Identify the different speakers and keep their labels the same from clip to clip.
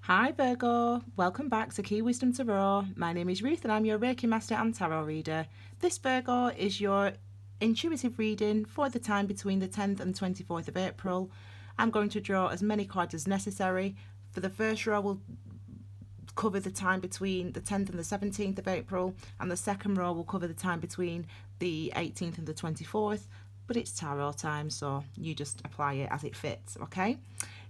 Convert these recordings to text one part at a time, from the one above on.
Speaker 1: Hi Virgo, welcome back to Key Wisdom Tarot. My name is Ruth and I'm your Reiki Master and Tarot Reader. This Virgo is your intuitive reading for the time between the 10th and 24th of April. I'm going to draw as many cards as necessary. For the first row, we'll cover the time between the 10th and the 17th of April, and the second row will cover the time between the 18th and the 24th. But it's tarot time, so you just apply it as it fits, okay?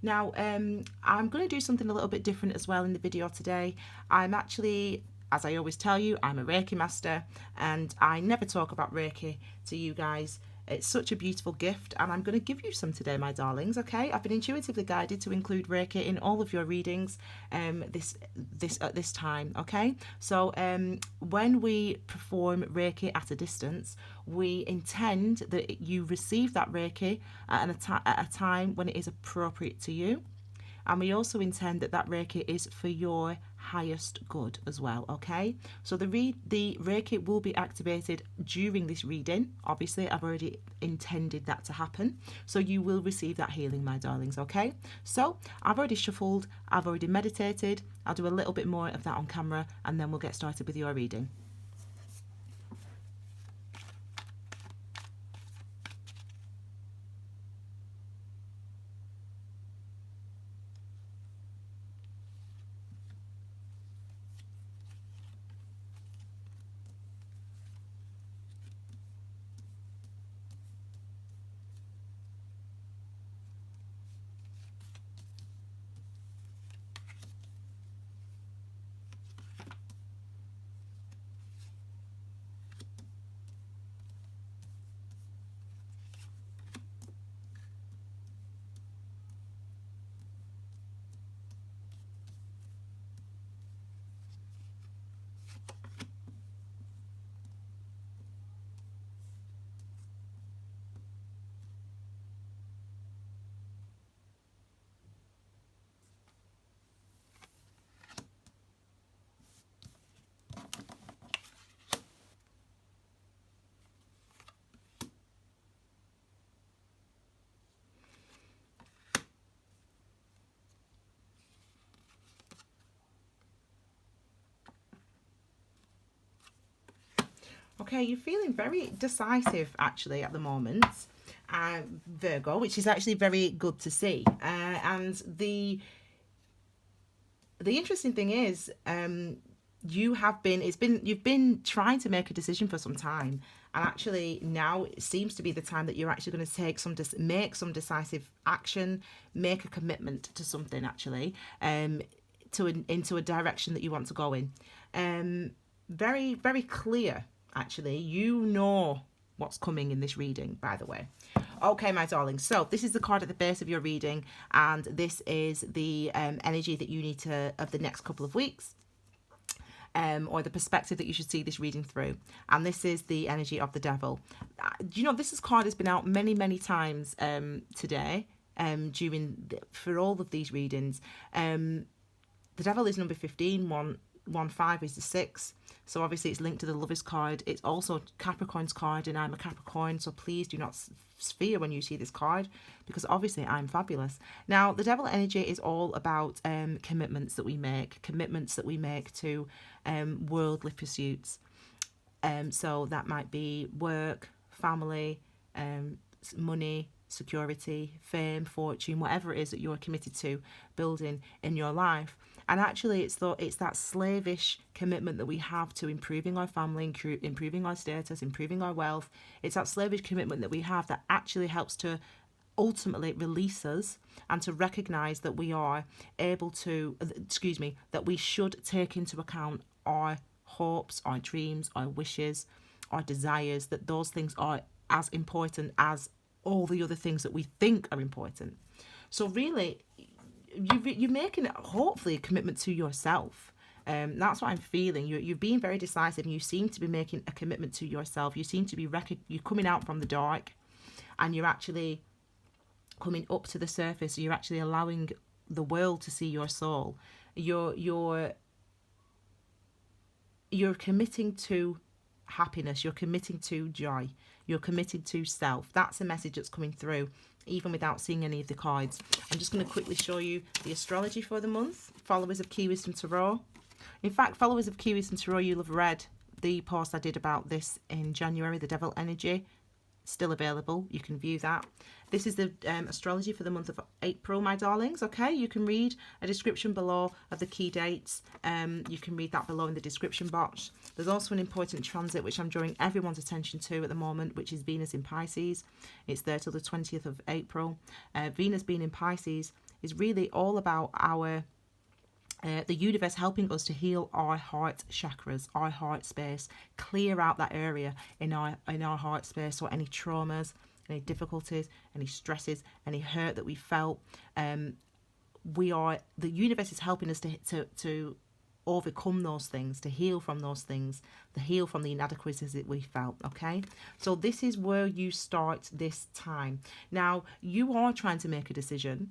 Speaker 1: Now, I'm going to do something a little bit different as well in the video today. I'm actually, as I always tell you, I'm a Reiki master, and I never talk about Reiki to you guys. It's such a beautiful gift, and I'm going to give you some today, my darlings, okay? I've been intuitively guided to include Reiki in all of your readings at this time, okay? So when we perform Reiki at a distance, we intend that you receive that Reiki at a time when it is appropriate to you. And we also intend that that Reiki is for your highest good as well, okay? So the Reiki will be activated during this reading. Obviously, I've already intended that to happen. So you will receive that healing, my darlings, okay? So I've already shuffled, I've already meditated. I'll do a little bit more of that on camera and then we'll get started with your reading. Okay, you're feeling very decisive actually at the moment, Virgo, which is actually very good to see. And the interesting thing is, you've been trying to make a decision for some time, and actually now it seems to be the time that you're actually going to make some decisive action, make a commitment to something actually, into a direction that you want to go in. Very, very clear actually. You know what's coming in this reading, by the way. Okay, my darling. So this is the card at the base of your reading, and this is the energy that you need to of the next couple of weeks. Or the perspective that you should see this reading through. And this is the energy of the devil. This card has been out many, many times today for all of these readings. The devil is number 15, 1 5 is the 6. So obviously it's linked to the Lover's card. It's also Capricorn's card, and I'm a Capricorn, so please do not fear when you see this card, because obviously I'm fabulous. Now, the devil energy is all about commitments that we make to worldly pursuits. So that might be work, family, money, security, fame, fortune, whatever it is that you're committed to building in your life. And actually it's that slavish commitment that we have to improving our family, improving our status, improving our wealth. It's that slavish commitment that we have that actually helps to ultimately release us and to recognize that we are able to, that we should take into account our hopes, our dreams, our wishes, our desires, that those things are as important as all the other things that we think are important. So really, you're making hopefully a commitment to yourself. That's what I'm feeling. You're being very decisive, and you seem to be making a commitment to yourself. You seem to be you're coming out from the dark, and you're actually coming up to the surface. You're actually allowing the world to see your soul. You're committing to happiness. You're committing to joy. You're committed to self. That's the message that's coming through. even without seeing any of the cards. I'm just going to quickly show you the astrology for the month. Followers of Key Wisdom Tarot. In fact, followers of Key Wisdom Tarot, you'll have read the post I did about this in January, the Devil Energy. Still available. You can view that. This is the astrology for the month of April, my darlings. Okay, you can read a description below of the key dates. You can read that below in the description box. There's also an important transit which I'm drawing everyone's attention to at the moment, which is Venus in Pisces. It's there till the 20th of April. Venus being in Pisces is really all about our the universe helping us to heal our heart chakras, our heart space, clear out that area in our heart space, or any traumas, any difficulties, any stresses, any hurt that we felt. The universe is helping us to overcome those things, to heal from those things, to heal from the inadequacies that we felt. Okay, so this is where you start this time. Now you are trying to make a decision,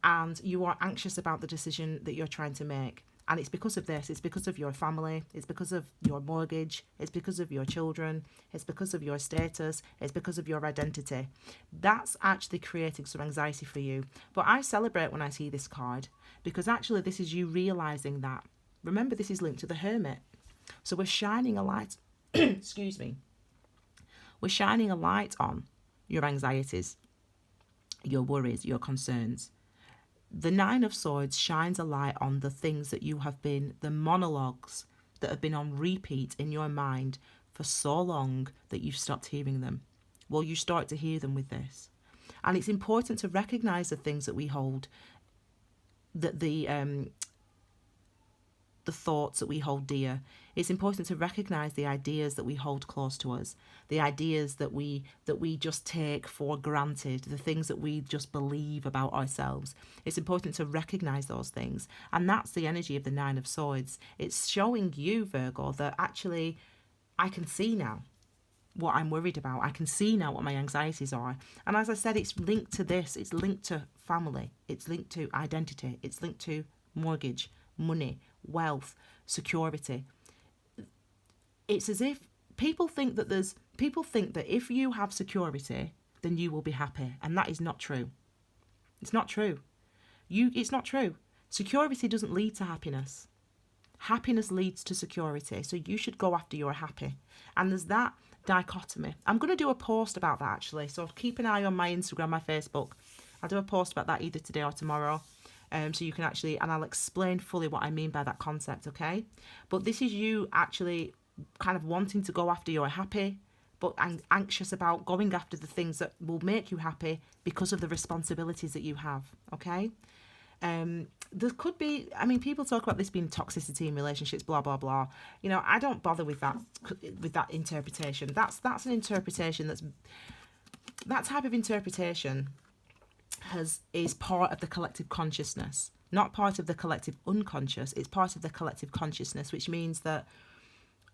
Speaker 1: and you are anxious about the decision that you're trying to make. And it's because of this. It's because of your family. It's because of your mortgage. It's because of your children. It's because of your status. It's because of your identity. That's actually creating some anxiety for you. But I celebrate when I see this card, because actually this is you realizing that. Remember, this is linked to the Hermit. So we're shining a light. Excuse me. We're shining a light on your anxieties, your worries, your concerns. The Nine of Swords shines a light on the things that you have been, the monologues that have been on repeat in your mind for so long that you've stopped hearing them. Well, you start to hear them with this. And it's important to recognize the things that we hold, that the thoughts that we hold dear. It's important to recognize the ideas that we hold close to us, the ideas that we just take for granted, the things that we just believe about ourselves. It's important to recognize those things. And that's the energy of the Nine of Swords. It's showing you, Virgo, that actually I can see now what I'm worried about. I can see now what my anxieties are. And as I said, it's linked to this. It's linked to family. It's linked to identity. It's linked to mortgage, money, wealth, security. It's as if people think that if you have security, then you will be happy, and that is not true. It's not true. It's not true. Security doesn't lead to happiness. Happiness leads to security. So you should go after your happy. And there's that dichotomy. I'm going to do a post about that actually. So keep an eye on my Instagram, my Facebook. I'll do a post about that either today or tomorrow. So you can actually, and I'll explain fully what I mean by that concept, okay? But this is you actually kind of wanting to go after your happy, but anxious about going after the things that will make you happy because of the responsibilities that you have, okay? There could be, I mean, people talk about this being toxicity in relationships, blah, blah, blah. You know, I don't bother with that interpretation. That's an interpretation that type of interpretation is part of the collective consciousness, not part of the collective unconscious. It's part of the collective consciousness, which means that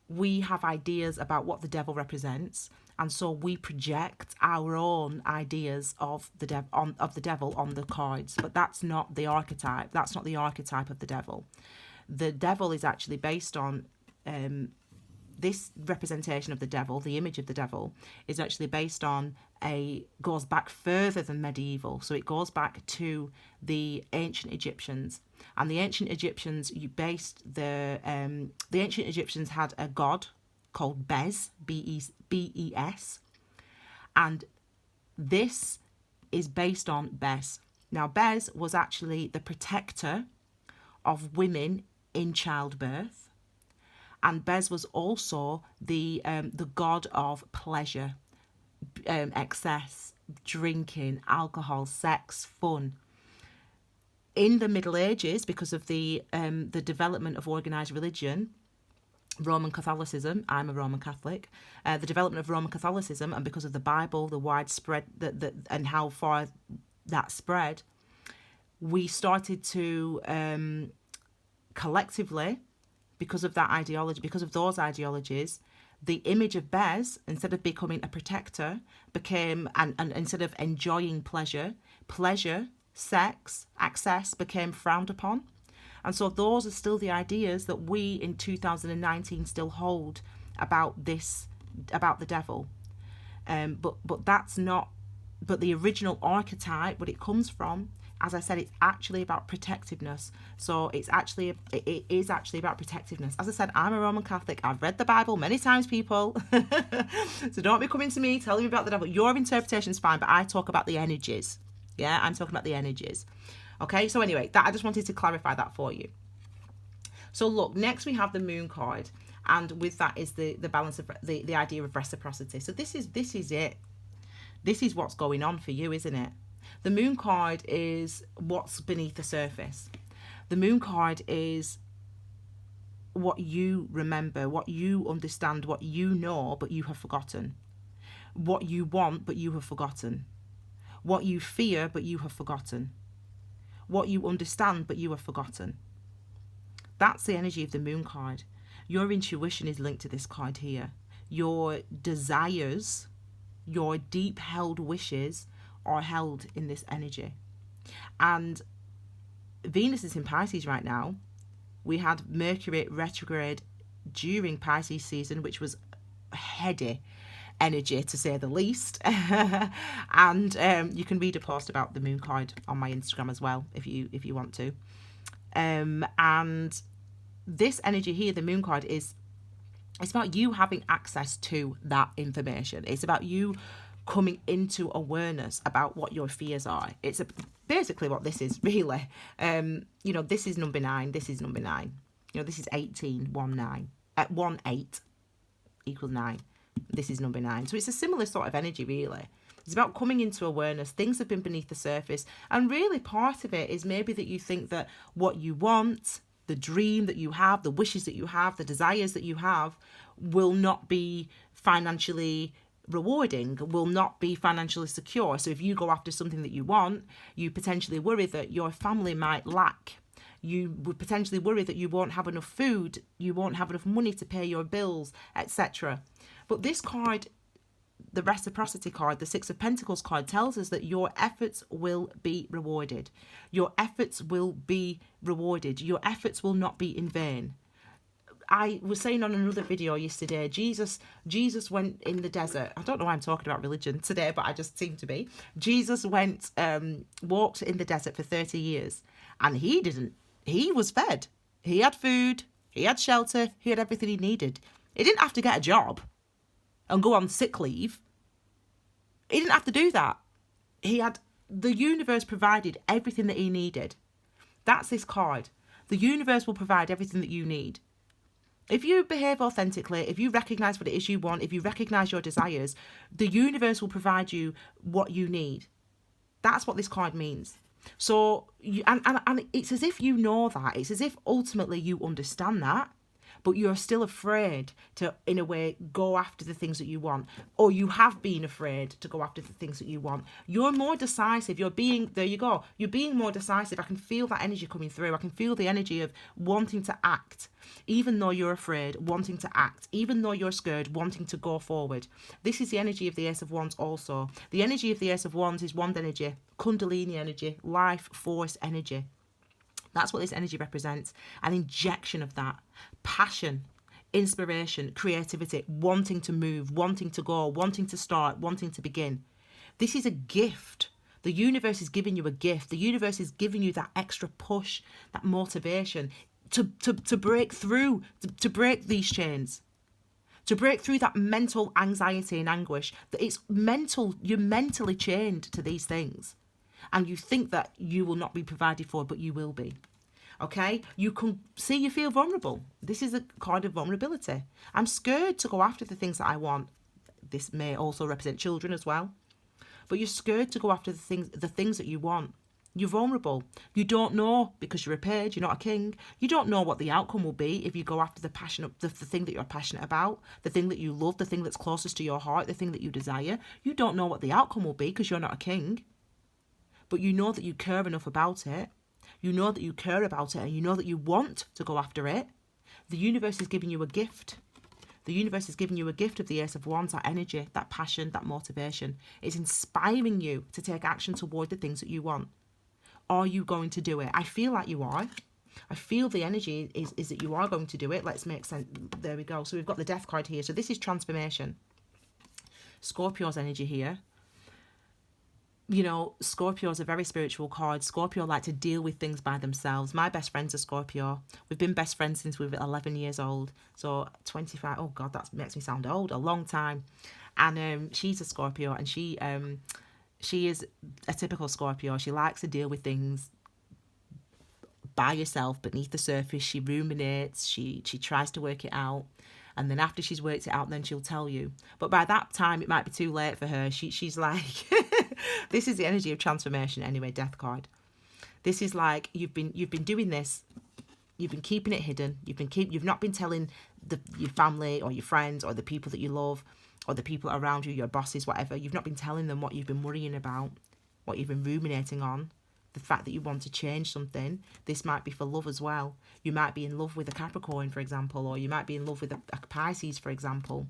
Speaker 1: we have ideas about what the devil represents, and so we project our own ideas of the devil on the cards. But that's not the archetype. That's not the archetype of the devil. The devil is actually based on this representation of the devil. The image of the devil is actually based on goes back further than medieval. So it goes back to the ancient Egyptians. And the ancient Egyptians, the ancient Egyptians had a god called Bes, B-E-S. And this is based on Bes. Now, Bes was actually the protector of women in childbirth. And Bes was also the god of pleasure, excess, drinking, alcohol, sex, fun. In the Middle Ages, because of the development of organised religion, Roman Catholicism, I'm a Roman Catholic, the development of Roman Catholicism, and because of the Bible, the widespread, and how far that spread, we started to collectively, because of that ideology, because of those ideologies, the image of Bes, instead of becoming a protector, became, and instead of enjoying pleasure, sex, access became frowned upon. And so those are still the ideas that we in 2019 still hold about the devil. But that's not But the original archetype, what it comes from, as I said, it's actually about protectiveness. So it is actually about protectiveness. As I said, I'm a Roman Catholic. I've read the Bible many times, people. So don't be coming to me telling me about the devil. Your interpretation is fine, but I talk about the energies. Yeah, I'm talking about the energies. Okay, so anyway, that I just wanted to clarify that for you. So look, next we have the moon card, and with that is the balance of the idea of reciprocity. So this is it. This is what's going on for you, isn't it? The moon card is what's beneath the surface. The moon card is what you remember, what you understand, what you know, but you have forgotten. What you want, but you have forgotten. What you fear, but you have forgotten. What you understand, but you have forgotten. That's the energy of the moon card. Your intuition is linked to this card here. Your desires, your deep held wishes are held in this energy. And Venus is in Pisces right now. We had Mercury retrograde during Pisces season, which was heady energy, to say the least. And you can read a post about the moon card on my Instagram as well, if you want to. And this energy here, the moon card, it's about you having access to that information. It's about you coming into awareness about what your fears are. It's basically what this is, really. This is number 9. This is number 9. This is 18, 1, 9. 1, 8 equals 9. This is number 9. So it's a similar sort of energy, really. It's about coming into awareness. Things have been beneath the surface. And really part of it is maybe that you think that what you want, the dream that you have, the wishes that you have, the desires that you have will not be financially rewarding, will not be financially secure. So if you go after something that you want, you potentially worry that your family might lack. You would potentially worry that you won't have enough food, you won't have enough money to pay your bills, etc. But this card, the Reciprocity card, the Six of Pentacles card, tells us that your efforts will be rewarded. Your efforts will be rewarded. Your efforts will not be in vain. I was saying on another video yesterday, Jesus went in the desert. I don't know why I'm talking about religion today, but I just seem to be. Jesus walked in the desert for 30 years, and he was fed. He had food, he had shelter, he had everything he needed. He didn't have to get a job and go on sick leave. He didn't have to do that. The universe provided everything that he needed. That's this card. The universe will provide everything that you need. If you behave authentically, if you recognise what it is you want, if you recognise your desires, the universe will provide you what you need. That's what this card means. So, and it's as if you know that. It's as if ultimately you understand that, but you're still afraid to, in a way, go after the things that you want. Or you have been afraid to go after the things that you want. You're more decisive. You're being more decisive. I can feel that energy coming through. I can feel the energy of wanting to act. Even though you're afraid, wanting to act. Even though you're scared, wanting to go forward. This is the energy of the Ace of Wands also. The energy of the Ace of Wands is wand energy, Kundalini energy, life force energy. That's what this energy represents. An injection of that. Passion, inspiration, creativity, wanting to move, wanting to go, wanting to start, wanting to begin. This is a gift. The universe is giving you a gift. The universe is giving you that extra push, that motivation to break through, to break these chains. To break through that mental anxiety and anguish. That it's mental, you're mentally chained to these things. And you think that you will not be provided for, but you will be. Okay? You can see you feel vulnerable. This is a card of vulnerability. I'm scared to go after the things that I want. This may also represent children as well. But you're scared to go after the things that you want. You're vulnerable. You don't know, because you're a page, you're not a king. You don't know what the outcome will be if you go after the thing that you're passionate about, the thing that you love, the thing that's closest to your heart, the thing that you desire. You don't know what the outcome will be because you're not a king. But you know that you care enough about it. You know that you care about it, and you know that you want to go after it. The universe is giving you a gift. The universe is giving you a gift of the Ace of Wands, that energy, that passion, that motivation. It's inspiring you to take action toward the things that you want. Are you going to do it? I feel like you are. I feel the energy is that you are going to do it. Let's make sense. There we go. So we've got the Death card here. So this is transformation. Scorpio's energy here. you know, Scorpio is a very spiritual card. Scorpio like to deal with things by themselves. My best friend's a Scorpio. We've been best friends since we were 11 years old. So 25, oh God, that makes me sound old, a long time. And she's a Scorpio, and she is a typical Scorpio. She likes to deal with things by herself, beneath the surface. She ruminates, she tries to work it out. And then after she's worked it out, then she'll tell you. But by that time, it might be too late for her. She's like, this is the energy of transformation anyway, death card. This is like, you've been doing this. You've been keeping it hidden. You've not been telling your family or your friends or the people that you love or the people around you, your bosses, whatever. You've not been telling them what you've been worrying about, what you've been ruminating on. The fact that you want to change something. This might be for love as well. You might be in love with a Capricorn, for example, or you might be in love with a Pisces, for example,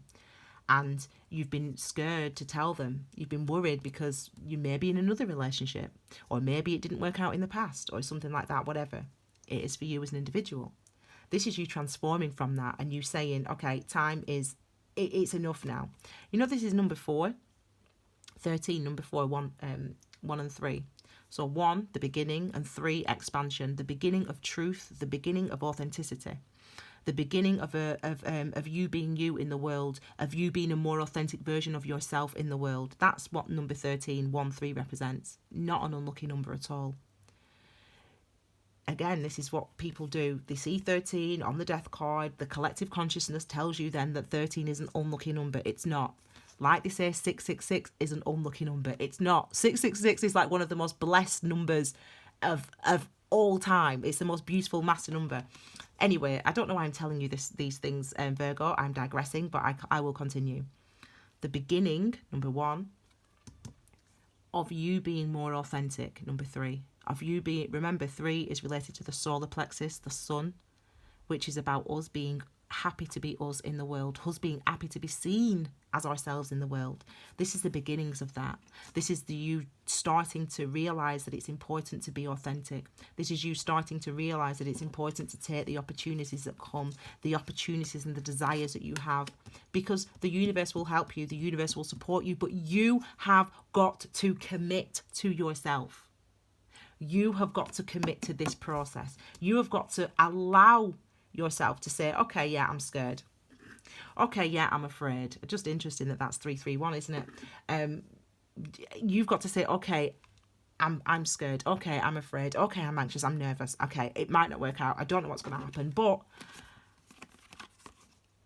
Speaker 1: and you've been scared to tell them. You've been worried because you may be in another relationship, or maybe it didn't work out in the past, or something like that, whatever it is for you as an individual. This is you transforming from that and you saying, okay, time is, it's enough now. You know, this is number 4, 13, number 4, 1 and 3. So 1, the beginning, and 3, expansion, the beginning of truth, the beginning of authenticity, the beginning of you being you in the world, of you being a more authentic version of yourself in the world. That's what number 13, 1, 3 represents. Not an unlucky number at all. Again, this is what people do. They see 13 on the death card. The collective consciousness tells you then that 13 is an unlucky number. It's not. Like they say, 666 is an unlucky number. It's not. 666 is like one of the most blessed numbers of all time. It's the most beautiful master number. Anyway, I don't know why I'm telling you these things, Virgo. I'm digressing, but I will continue. The beginning, number 1, of you being more authentic, number 3. Of you being, remember, 3 is related to the solar plexus, the sun, which is about us being happy to be us in the world, us being happy to be seen as ourselves in the world. This is the beginnings of that. This is you starting to realize that it's important to be authentic. This is you starting to realize that it's important to take the opportunities that come, the opportunities and the desires that you have, because the universe will help you, the universe will support you, but you have got to commit to yourself. You have got to commit to this process. You have got to allow yourself to say, okay, yeah, I'm scared. Okay, yeah, I'm afraid. Just interesting that that's 331, isn't it? You've got to say, okay, I'm scared. Okay, I'm afraid. Okay, I'm anxious. I'm nervous. Okay, it might not work out. I don't know what's going to happen, but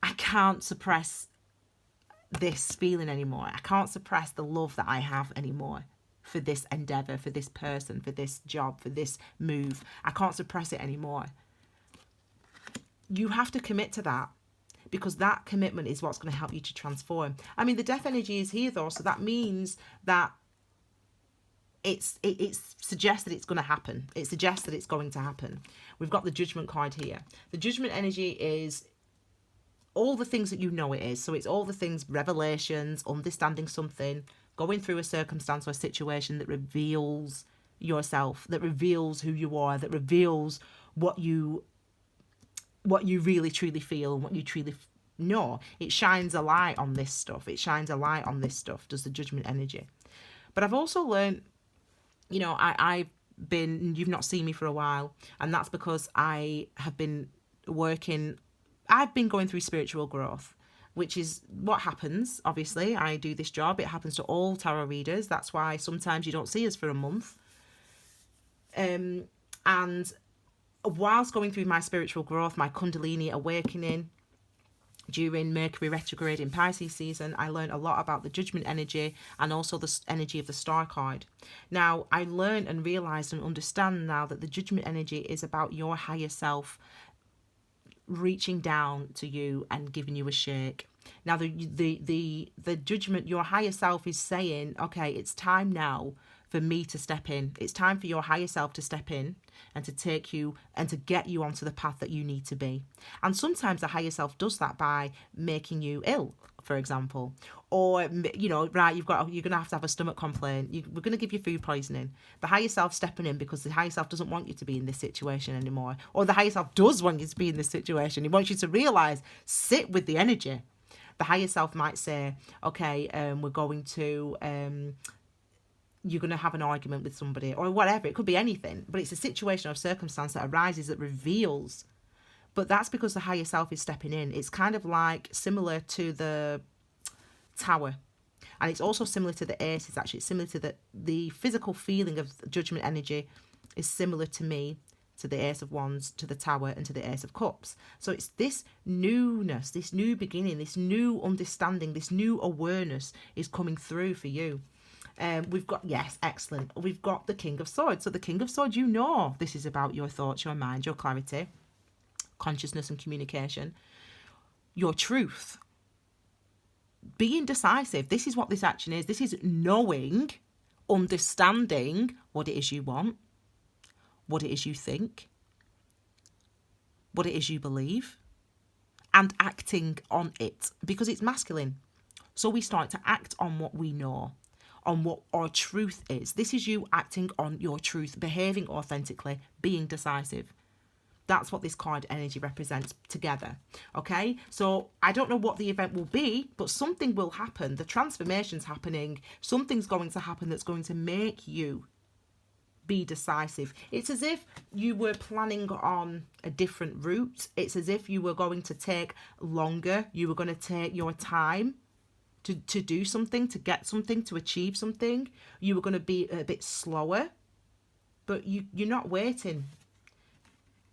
Speaker 1: I can't suppress this feeling anymore. I can't suppress the love that I have anymore for this endeavor, for this person, for this job, for this move. I can't suppress it anymore. You have to commit to that, because that commitment is what's going to help you to transform. I mean, the death energy is here though, so that means that it suggests that it's going to happen. It suggests that it's going to happen. We've got the judgment card here. The judgment energy is all the things that you know it is. So it's all the things, revelations, understanding something, going through a circumstance or a situation that reveals yourself, that reveals who you are, that reveals what you really truly feel and what you truly know. It shines a light on this stuff. It shines a light on this stuff, does the judgment energy. But I've also learned, you know, I've been, you've not seen me for a while, and that's because I have been I've been going through spiritual growth, which is what happens. Obviously, I do this job. It happens to all tarot readers. That's why sometimes you don't see us for a month. And whilst going through my spiritual growth, my Kundalini awakening during Mercury retrograde in Pisces season, I learned a lot about the judgment energy and also the energy of the star card. Now, I learned and realized and understand now that the judgment energy is about your higher self reaching down to you and giving you a shake. Now, the judgment, your higher self is saying, okay, it's time now for me to step in. It's time for your higher self to step in and to take you and to get you onto the path that you need to be. And sometimes the higher self does that by making you ill, for example, or, you know, right, you're going to have a stomach complaint. We're going to give you food poisoning. The higher self stepping in because the higher self doesn't want you to be in this situation anymore, or the higher self does want you to be in this situation. He wants you to realize, sit with the energy. The higher self might say, okay, we're going to you're going to have an argument with somebody or whatever. It could be anything, but it's a situation or circumstance that arises that reveals. But that's because the higher self is stepping in. It's kind of like similar to the Tower. And it's also similar to the Aces, actually. It's similar to the physical feeling of judgment energy is similar to me, to the Ace of Wands, to the Tower, and to the Ace of Cups. So it's this newness, this new beginning, this new understanding, this new awareness is coming through for you. We've got, yes, excellent. We've got the King of Swords. So the King of Swords, you know this is about your thoughts, your mind, your clarity, consciousness and communication, your truth. Being decisive. This is what this action is. This is knowing, understanding what it is you want, what it is you think, what it is you believe, and acting on it, because it's masculine. So we start to act on what we know, on what our truth is. This is you acting on your truth, behaving authentically, being decisive. That's what this card energy represents together. Okay, so I don't know what the event will be, but something will happen. The transformation's happening. Something's going to happen that's going to make you be decisive. It's as if you were planning on a different route. It's as if you were going to take longer. You were going to take your time to do something, to get something, to achieve something. You were going to be a bit slower, but you're not waiting.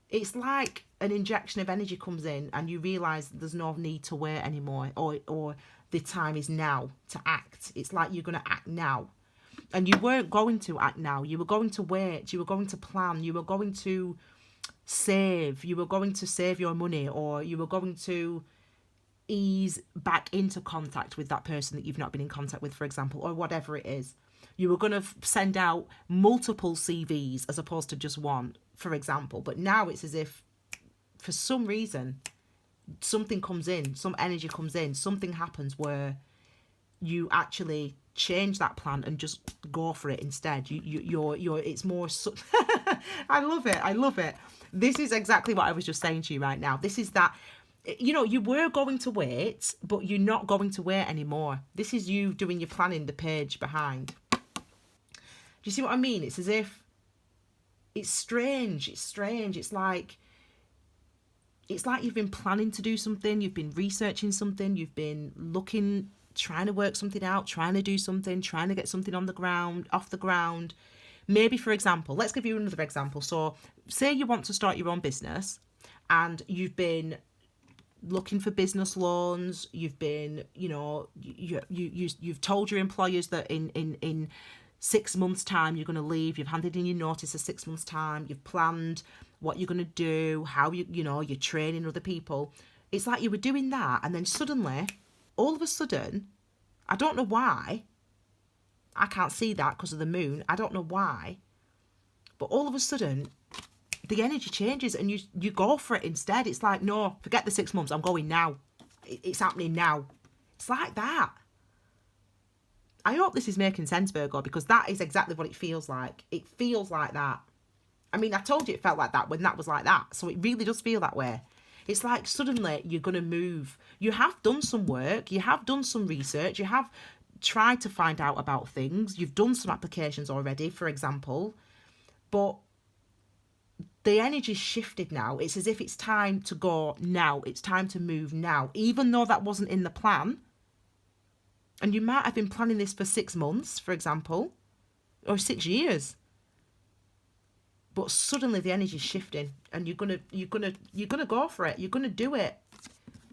Speaker 1: It's like an injection of energy comes in and you realise there's no need to wait anymore, or the time is now to act. It's like you're going to act now. And you weren't going to act now. You were going to wait. You were going to plan. You were going to save. You were going to save your money, or you were going to ease back into contact with that person that you've not been in contact with, for example, or whatever it is. You were going to send out multiple CVs as opposed to just one, for example. But now it's as if, for some reason, something comes in, some energy comes in, something happens where you actually change that plan and just go for it instead. You're it's more I love it. This is exactly what I was just saying to you right now. This is that, you know, you were going to wait, but you're not going to wait anymore. This is you doing your planning, the page behind. Do you see what I mean? It's as if, it's strange. It's like you've been planning to do something, you've been researching something, you've been looking, trying to work something out, trying to do something, trying to get something off the ground. Maybe, for example, let's give you another example. So say you want to start your own business and you've been looking for business loans. You've been, you know, you've told your employers that in 6 months' time you're going to leave. You've handed in your notice for 6 months' time. You've planned what you're going to do, how you're training other people. It's like you were doing that, and then suddenly, all of a sudden, I don't know why. I can't see that because of the moon. I don't know why. But all of a sudden, the energy changes and you go for it instead. It's like, no, forget the 6 months. I'm going now. It's happening now. It's like that. I hope this is making sense, Virgo, because that is exactly what it feels like. It feels like that. I mean, I told you it felt like that when that was like that. So it really does feel that way. It's like suddenly you're going to move. You have done some work. You have done some research. You have tried to find out about things. You've done some applications already, for example. But the energy's shifted now. It's as if it's time to go now. It's time to move now. Even though that wasn't in the plan. And you might have been planning this for 6 months, for example, or 6 years. But suddenly the energy's shifting, and you're gonna go for it. You're gonna do it.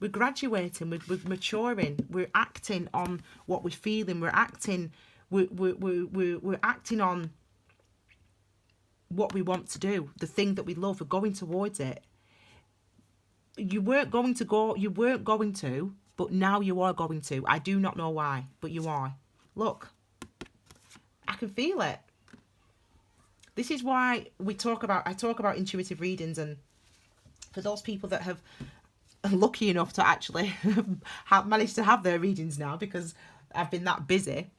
Speaker 1: We're graduating. We're maturing. We're acting on what we're feeling. We're acting. We're acting on what we want to do. The thing that we love. We're going towards it. You weren't going to go. You weren't going to. But now you are going to. I do not know why, but you are. Look, I can feel it. This is why I talk about intuitive readings, and for those people that have lucky enough to actually have managed to have their readings now, because I've been that busy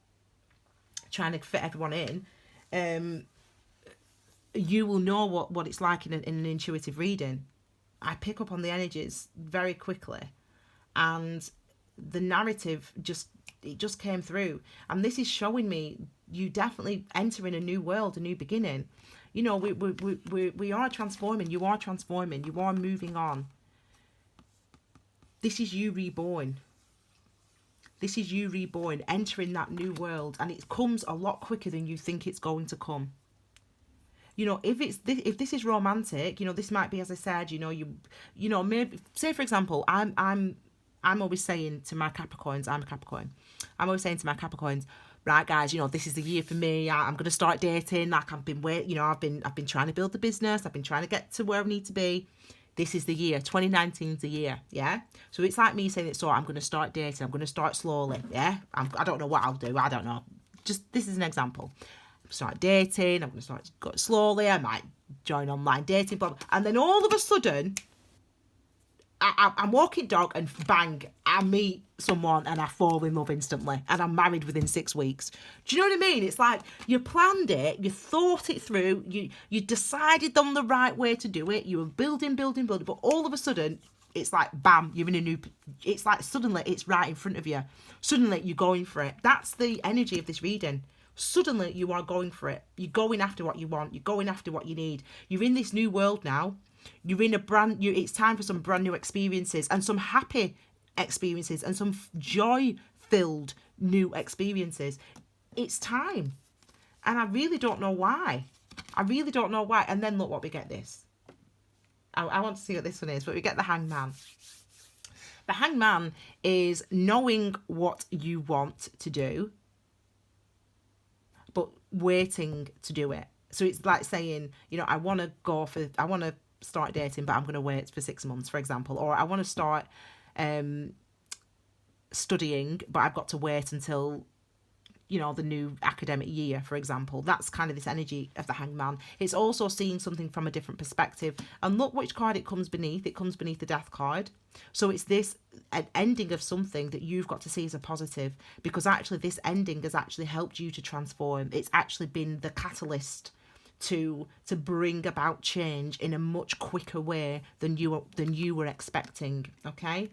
Speaker 1: trying to fit everyone in, you will know what it's like in an intuitive reading. I pick up on the energies very quickly. And the narrative just came through, and this is showing me you definitely entering a new world, a new beginning. You know, we are transforming. You are transforming. You are moving on. This is you reborn. This is you reborn, entering that new world, and it comes a lot quicker than you think it's going to come. You know, if this is romantic, you know, this might be, as I said, you know, maybe say for example, I'm always saying to my Capricorns, I'm a Capricorn. I'm always saying to my Capricorns, right, guys, you know, this is the year for me. I'm going to start dating. Like I've been trying to build the business. I've been trying to get to where I need to be. This is the year. 2019 is the year. Yeah. So it's like me saying it. So I'm going to start dating. I'm going to start slowly. Yeah. I don't know what I'll do. I don't know. Just this is an example. Start dating. I'm going to start go slowly. I might join online dating, and then all of a sudden, I'm walking dog and bang, I meet someone and I fall in love instantly, and I'm married within 6 weeks. Do you know what I mean? It's like you planned it, you thought it through, you decided on the right way to do it. You were building, but all of a sudden, it's like bam, you're in a new. It's like suddenly it's right in front of you. Suddenly you're going for it. That's the energy of this reading. Suddenly you are going for it. You're going after what you want. You're going after what you need. You're in this new world now. You're in it's time for some brand new experiences, and some happy experiences, and some joy-filled new experiences. It's time. And I really don't know why. And then look what we get this. I want to see what this one is, but we get the Hangman. The Hangman is knowing what you want to do, but waiting to do it. So it's like saying, you know, I want to start dating, but I'm going to wait for 6 months, for example. Or I want to start studying, but I've got to wait until, you know, the new academic year, for example. That's kind of this energy of the Hangman. It's also seeing something from a different perspective. And look which card it comes beneath. It comes beneath the Death card. So it's this an ending of something that you've got to see as a positive, because actually this ending has actually helped you to transform. It's actually been the catalyst to bring about change in a much quicker way than you were expecting. Okay,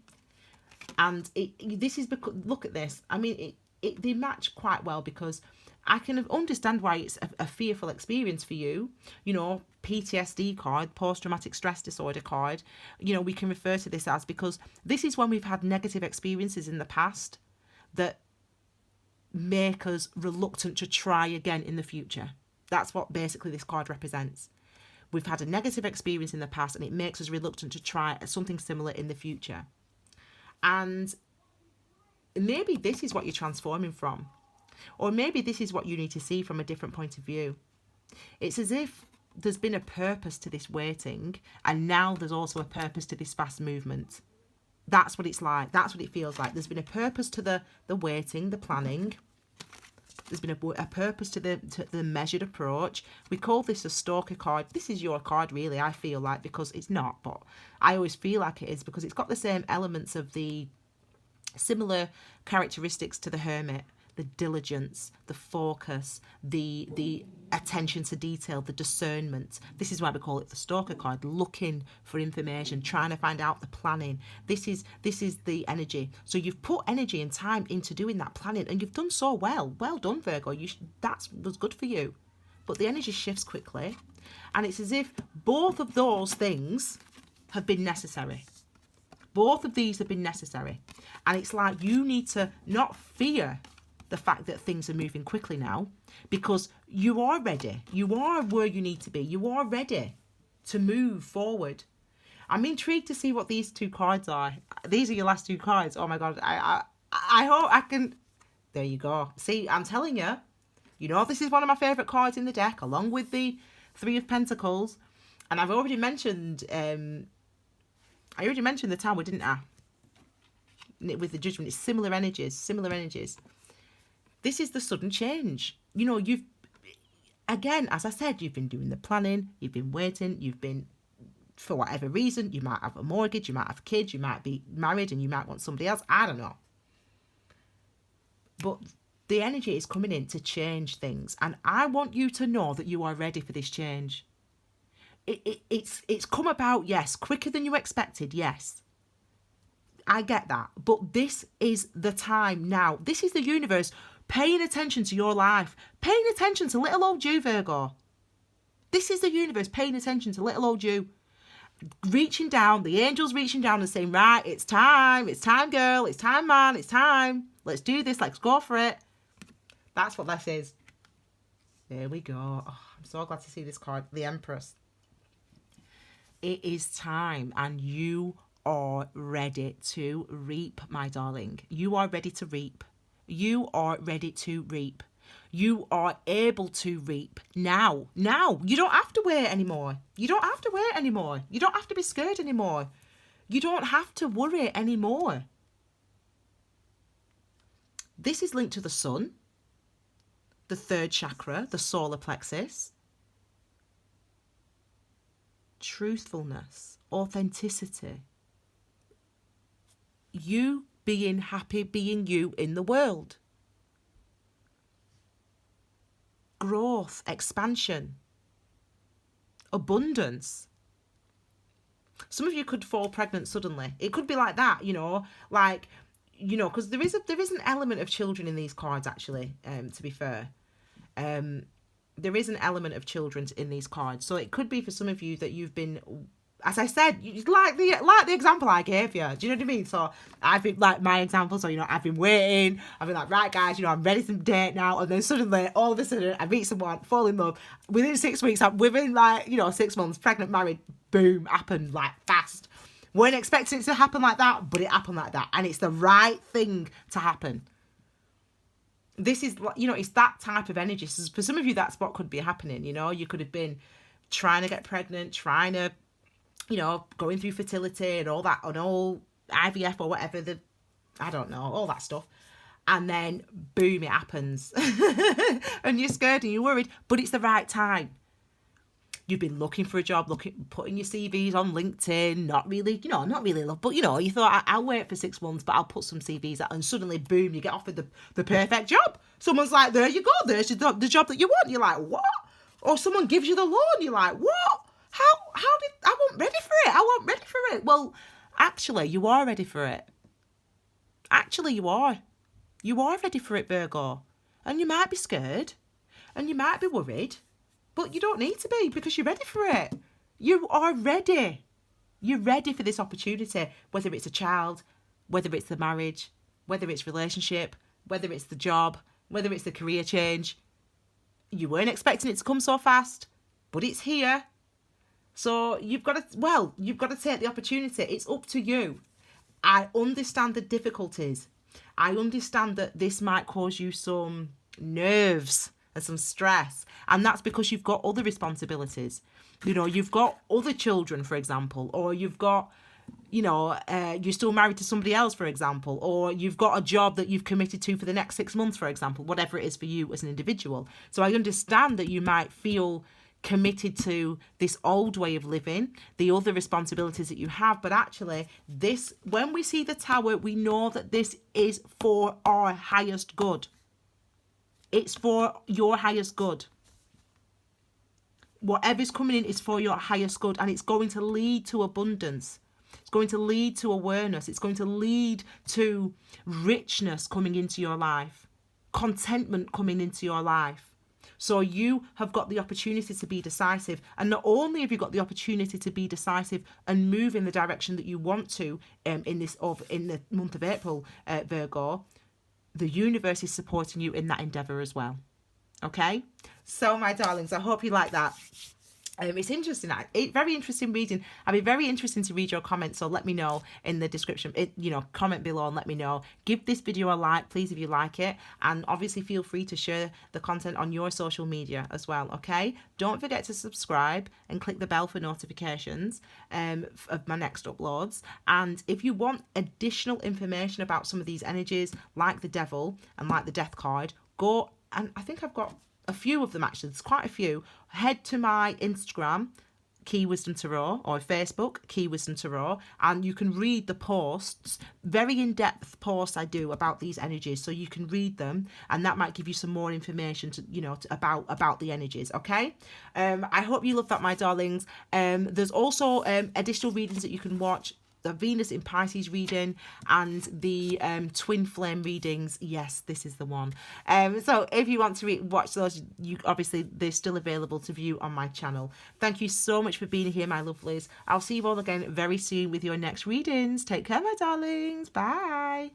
Speaker 1: and this is because, look at this. I mean, they match quite well, because I can understand why it's a fearful experience for you. You know, PTSD card, post-traumatic stress disorder card, you know, we can refer to this as, because this is when we've had negative experiences in the past that make us reluctant to try again in the future. That's what basically this card represents. We've had a negative experience in the past, and it makes us reluctant to try something similar in the future. And maybe this is what you're transforming from. Or maybe this is what you need to see from a different point of view. It's as if there's been a purpose to this waiting, and now there's also a purpose to this fast movement. That's what it's like. That's what it feels like. There's been a purpose to the waiting, the planning. There's been a purpose to the measured approach. We call this a stalker card. This is your card, really, I feel like, because it's not, but I always feel like it is, because it's got the same elements of the similar characteristics to the Hermit. The diligence, the focus, the attention to detail, the discernment. This is why we call it the stalker card, looking for information, trying to find out the planning. This is the energy. So you've put energy and time into doing that planning, and you've done so well. Well done, Virgo. That was good for you. But the energy shifts quickly, and it's as if both of those things have been necessary. Both of these have been necessary. And it's like you need to not fear the fact that things are moving quickly now, because you are ready. You are where you need to be. You are ready to move forward. I'm intrigued to see what these two cards are. These are your last two cards. Oh my God. I hope I can. There you go. See, I'm telling you, you know, this is one of my favourite cards in the deck, along with the Three of Pentacles. And I've already mentioned, the Tower, didn't I? With the Judgment. It's similar energies. This is the sudden change. You know, you've, again, as I said, you've been doing the planning, you've been waiting, you've been, for whatever reason, you might have a mortgage, you might have kids, you might be married, and you might want somebody else. I don't know. But the energy is coming in to change things. And I want you to know that you are ready for this change. It's come about, yes, quicker than you expected, yes. I get that. But this is the time now. This is the universe Paying attention to your life. Paying attention to little old you, Virgo. This is the universe paying attention to little old you. Reaching down, the angels reaching down and saying, right, it's time, girl, it's time, man, it's time. Let's do this, let's go for it. That's what this is. There we go. Oh, I'm so glad to see this card, the Empress. It is time, and you are ready to reap, my darling. You are ready to reap. You are ready to reap. You are able to reap now. Now. You don't have to wait anymore. You don't have to wait anymore. You don't have to be scared anymore. You don't have to worry anymore. This is linked to the sun, the third chakra, the solar plexus. Truthfulness, authenticity. You being happy, being you in the world. Growth, expansion, abundance. Some of you could fall pregnant suddenly. It could be like that, because there is an element of children in these cards, actually, to be fair. There is an element of children in these cards. So it could be for some of you that you've been, as I said, like the example I gave you. Do you know what I mean? So I've been like my example. So, I've been waiting. I've been like, right, guys, I'm ready to date now. And then suddenly, all of a sudden, I meet someone, fall in love. Within 6 weeks, within 6 months, pregnant, married, boom, happened like fast. Weren't expecting it to happen like that, but it happened like that. And it's the right thing to happen. This is, it's that type of energy. So for some of you, that's what could be happening. You could have been trying to get pregnant, trying to, going through fertility and all that, and all IVF or whatever, I don't know, all that stuff. And then, boom, it happens. And you're scared and you're worried, but it's the right time. You've been looking for a job, putting your CVs on LinkedIn, not really, but you thought, I'll wait for 6 months, but I'll put some CVs out, and suddenly, boom, you get offered the perfect job. Someone's like, there you go, there's the job that you want. You're like, what? Or someone gives you the loan. You're like, what? How did, I wasn't ready for it. I wasn't ready for it. Well, actually, you are ready for it. Actually, you are. You are ready for it, Virgo. And you might be scared, and you might be worried, but you don't need to be, because you're ready for it. You are ready. You're ready for this opportunity, whether it's a child, whether it's the marriage, whether it's relationship, whether it's the job, whether it's the career change. You weren't expecting it to come so fast, but it's here. So you've got to take the opportunity. It's up to you. I understand the difficulties. I understand that this might cause you some nerves and some stress. And that's because you've got other responsibilities. You've got other children, for example, or you've got, you're still married to somebody else, for example, or you've got a job that you've committed to for the next 6 months, for example, whatever it is for you as an individual. So I understand that you might feel committed to this old way of living, the other responsibilities that you have, but actually when we see the Tower, we know that this is for our highest good. It's for your highest good. Whatever's coming in is for your highest good, and it's going to lead to abundance. It's going to lead to awareness. It's going to lead to richness coming into your life, contentment coming into your life. So you have got the opportunity to be decisive. And not only have you got the opportunity to be decisive and move in the direction that you want to in the month of April, Virgo, the universe is supporting you in that endeavour as well. Okay? So, my darlings, I hope you like that. It's interesting. Very interesting reading. I'd be very interested to read your comments, so let me know in the description. Comment below and let me know. Give this video a like, please, if you like it. And obviously feel free to share the content on your social media as well, okay? Don't forget to subscribe and click the bell for notifications of my next uploads. And if you want additional information about some of these energies, like the Devil and like the Death card, go, and I think I've got a few of them, actually. There's quite a few. Head to my Instagram, Key Wisdom Tarot, or Facebook, Key Wisdom Tarot, and you can read the posts, very in-depth posts I do about these energies, so you can read them, and that might give you some more information about the energies, okay? I hope you love that, my darlings. There's also additional readings that you can watch the Venus in Pisces reading and the twin flame readings, yes, this is the one. So if you want to watch those, you obviously they're still available to view on my channel. Thank you so much for being here, my lovelies. I'll see you all again very soon with your next readings. Take care, my darlings. Bye.